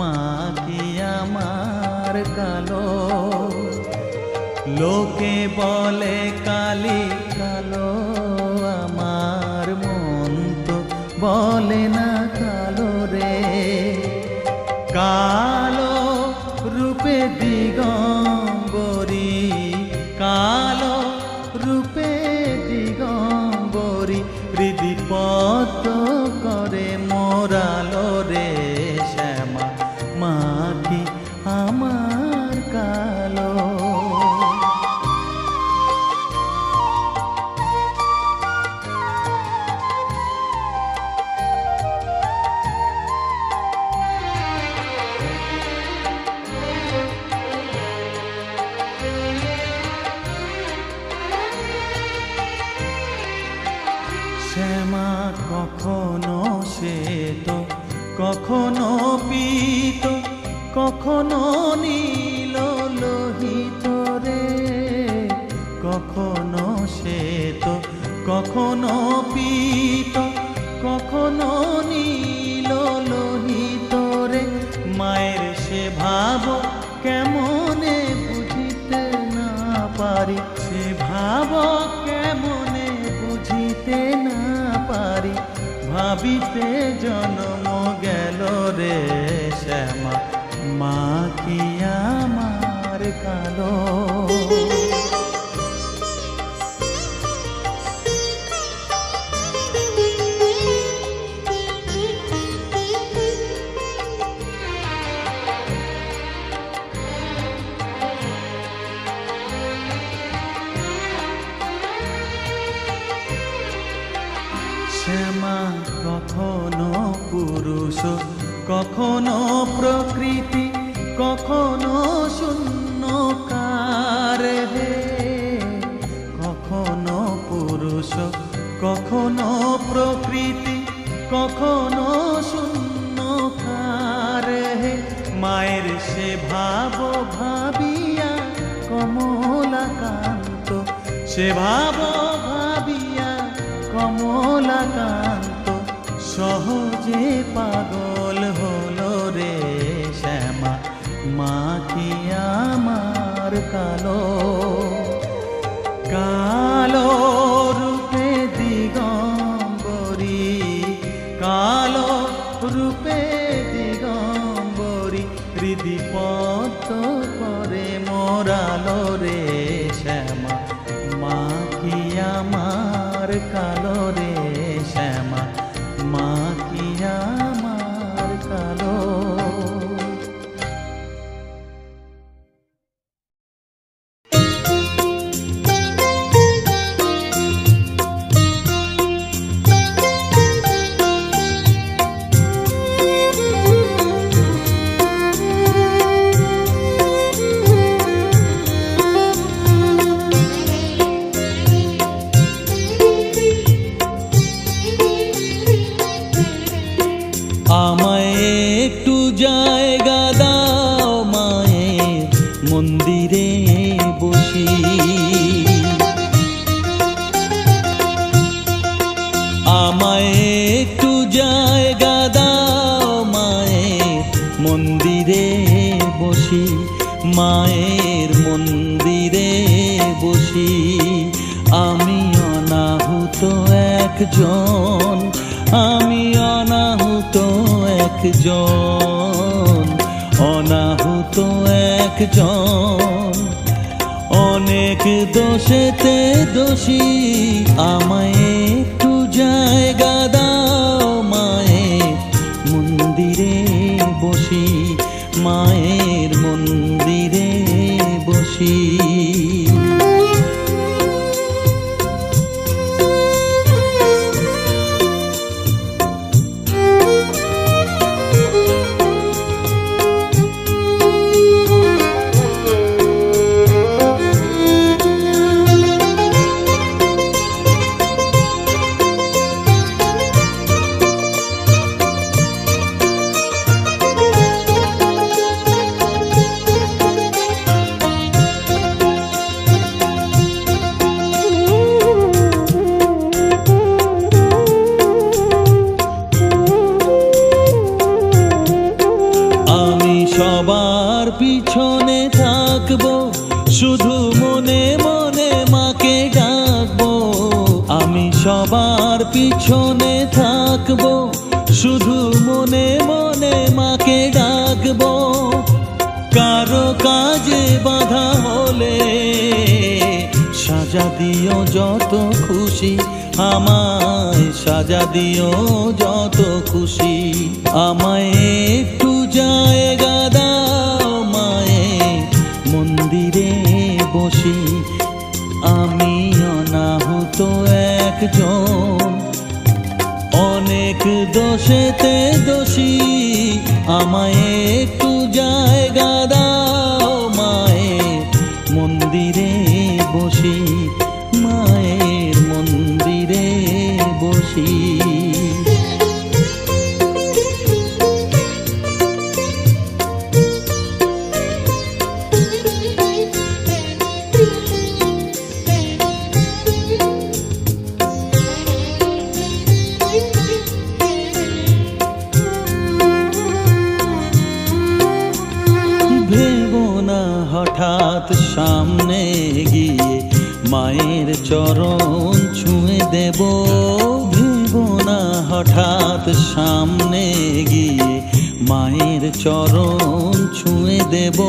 মা কি আমার কালো। লোকে বলে কালি কালো, আমার মন তো বলে না কালো রে। কালো রূপে দিগম্বরী, কালো রূপে দিগম্বরী, হৃদিপদ্ম করে মোরালো রে। শ্যামা মা কি আমার কালো। শ্যামা কখনো শ্বেত, কখনো পীত, কখনো নীল লোহিত রে। কখনো শ্বেত, কখনো পীত, কখনো নীল লোহিত রে। মায়ের সে ভাব কেমনে বুঝিতে না পারি, সে ভাব কেমনে বুঝিতে না পারি, ভাবিতে জন্ম গেল রে। শ্যামা মা কি আমার কালো। শ্যামা কখনো পুরুষ, কখনো প্রকৃতি, কখনো শূন্যকার হে। কখনো পুরুষ, কখনো প্রকৃতি, কখনো শূন্যকার হে। মায়ের সে ভাব ভাবিয়া কমলাকান্ত, সে ভাব ভাবিয়া কমলাকান্ত সহজে পাগল হলো রে। শ্যামা মা কি আমার কালো। কালো রূপে দিগম্বরী, কালো রূপে দিগম্বরী, হৃদিপদ্ম করে মোরালো রে। শ্যামা মা কি আমার কালো রে। শ্যামা মা কি আমার কালো। আমায় একটু জায়গা দাও মায়ের মন্দিরে বসি। আমায় একটু জায়গা দাও মায়ের মন্দিরে বসি, মায়ের মন্দিরে বসি। আমি অনাহুত একজন, আমি অনাহুত একজন, অনাহুত একজন। অনেক দোষেতে দোষী, আমায় একটু জায়গা দাও মায়ের মন্দিরে বসি, মায়ের মন্দিরে বসি। সবার পিছনে থাকবো, শুধু মনে মনে মাকে ডাকবো। আমি সবার পিছনে থাকবো, শুধু মনে মনে মাকে ডাকবো। কারো কাজে বাধা হলে সাজা দিও যত খুশি, আমায় সাজা দিও যত খুশি। আমায় একটু জায়গা দাও মায়ে, মন্দিরে বসি। আমি অনাহুত একজন, অনেক দোষেতে দোষী। আমায় একটু জায়গা দাও মায়ে, মন্দিরে বসি। মায়ের মন্দিরে বসি। ভেবো না হঠাৎ সামনে গিয়ে মায়ের চরণ ছুঁয়ে দেব। ভেবো না হঠাৎ সামনে গিয়ে মায়ের চরণ ছুঁয়ে দেব।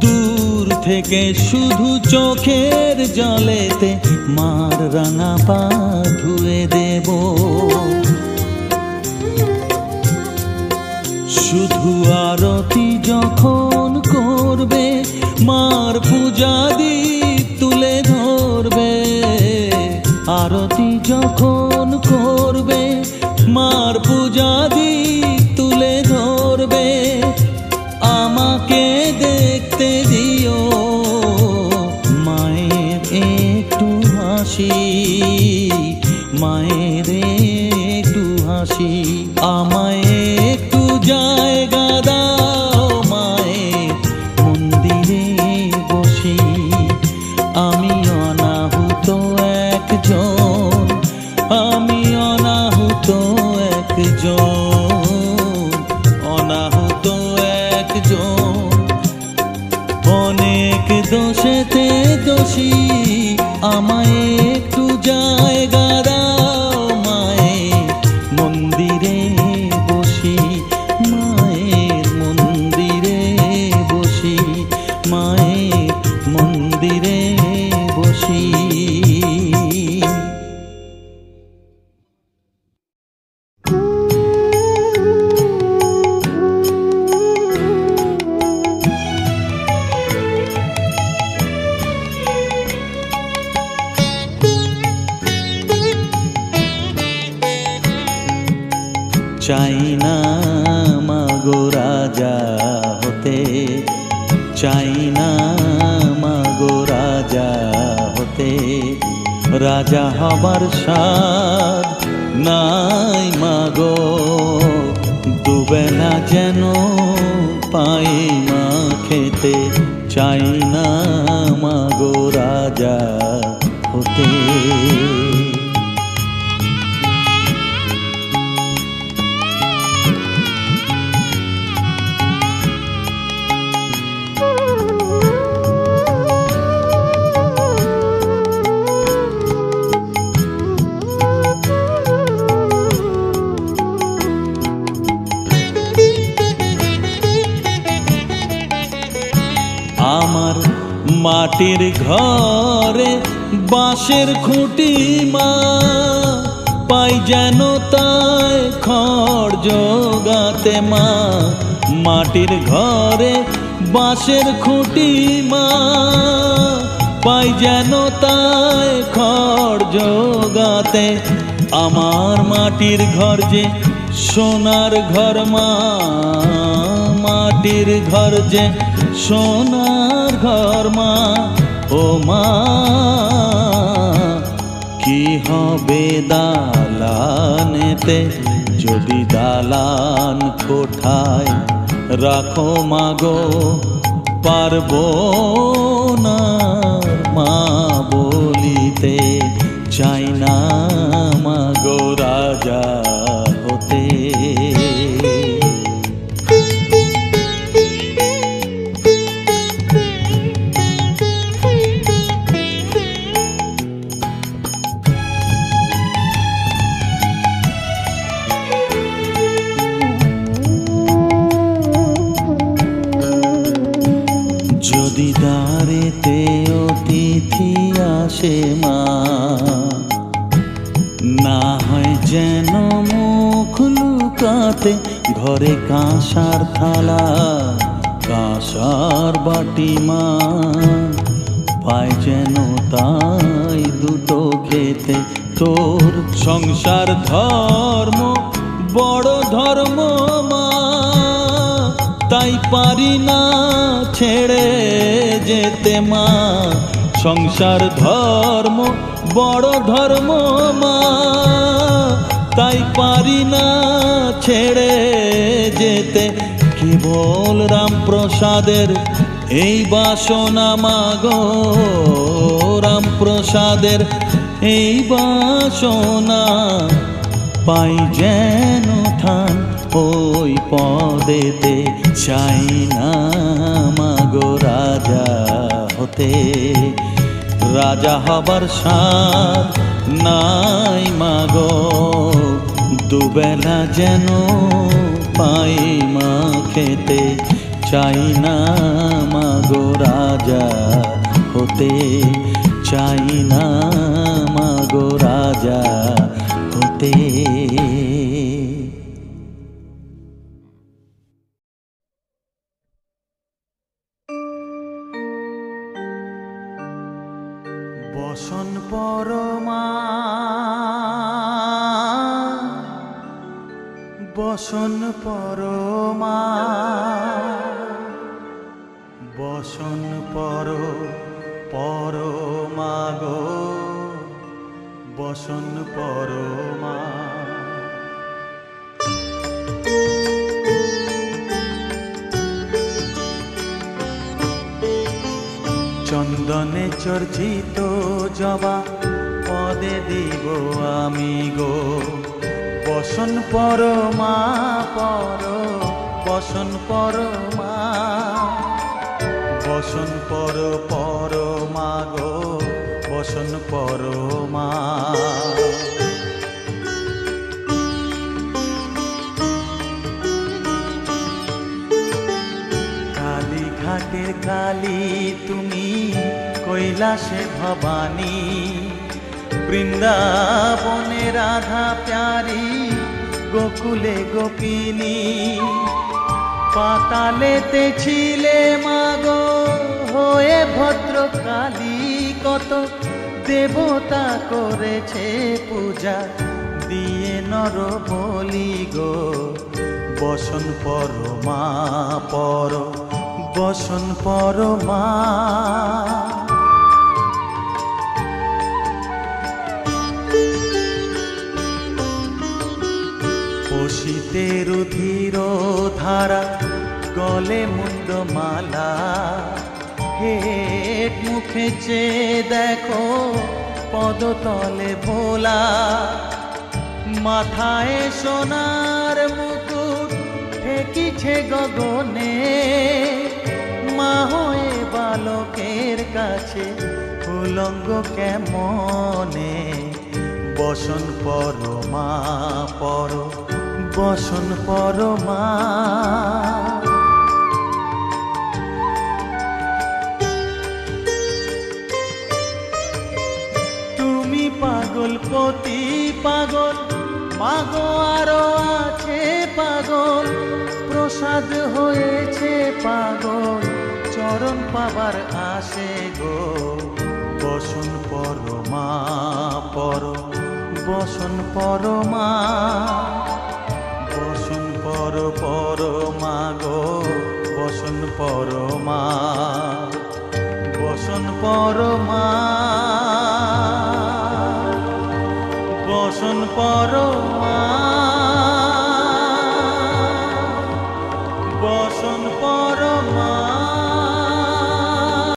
দূর থেকে শুধু চোখের জলেতে মার রাঙা পা ধুয়ে দেব। শুধু আরতি যখন করবে, মার পূজা দীপ তুলে ধরবে। আরতি যখন করবে, মার পূজা দীপ তুলে ধরবে। আমাকে দেখতে দিও মায়ের একটু হাসি, মায়ের একটু হাসি। আমায় একটু জায়গা দাও মায়ে, মন্দিরে বসি। আমি অনাহুত একজন, আমি অনাহুত একজন, অনাহুত একজন। অনেক দোষেতে দোষী। আমায় একটু জায়গা দাও মায়ে, মন্দিরে বসি। মায়ের মন্দিরে বসি, মায়ের মন্দিরে বসি। চাই না মাগো রাজা হতে, চাই না মাগো রাজা হতে। রাজা হবার স্বাদ নাই মাগো, দুবেলা যেন পাই মা খেতে। চাই না মাগো রাজা হতে। আমার মাটির ঘরে বাঁশের খুঁটি মা, পাই যেন তাই খড় জোগাতে মা। মাটির ঘরে বাঁশের খুঁটি মা, পাই যেন তাই খড় জোগাতে। আমার মাটির ঘর যে সোনার ঘর মা, মাটির ঘর যে সোনার ঘর মা। ও মা কি হবে দালানেতে, যদি দালান কোঠায় রাখো মাগো। পারবো না মা বলিতে, চাই না মাগো রাজা হতে। যদি দ্বারেতে অতিথি আসে মা, না হয় যেন মুখ লুকাতে ঘরে কাঁসার থালা কাঁসার বাটি মা, পায় যেন তাই দুটো খেতে। তোর সংসার ধর্ম বড় ধর্ম মা, তাই পারি না ছেড়ে যেতে মা। সংসার ধর্ম বড় ধর্ম মা, তাই পারি না ছেড়ে যেতে। কেবল রামপ্রসাদের এই বাসনা মাগো, রামপ্রসাদের এই বাসনা, পাই যেন থান ওই পদেতে। চাই না মাগো রাজা হতে, রাজা হবার সাধ নাই মাগো। দুবেলা যেন পাই মা খেতে, চাই না মাগো রাজা হতে, চাই না মাগো রাজা হতে। বসন পরমা, বসন পরমা, বসন পরমা গো, বসন পরমা। চন্দনে চর্চিত জবা পদে দিব আমি গো, বসন পরমা বসন পরমা, বসন পরমা গো, বসন পরমা। কালীঘাটের কালী তুমি, কৈলাসে ভবানী, বৃন্দাবনে রাধা প্যারি, গোকুলে গোপিনী। পাতালেতে ছিলে মাগো হয়ে ভদ্রকালী, কত দেবতা করেছে পূজা দিয়ে নর বলি গো, বসন পরমা বসন পরমা। পশিতে রুধির ধারা, গলে মুন্ডমালা, হেট মুখে চেয়ে দেখো পদতলে ভোলা। মাথায় সোনার মুকুট ঠেকিছে গগনে, মা হয়ে বালকের কাছে উলঙ্গ কেমনে, বসন পরমা বসন পরমা। তুমি পাগল পতি পাগল, মাগো আরো আছে পাগল, প্রসাদ হয়েছে পাগল, চরণ পাবার আসে গো, বসন পরমা বসন পরমা। বসন পরমা গো, বসন পরমা, বসন পরমা, বসন পরমা।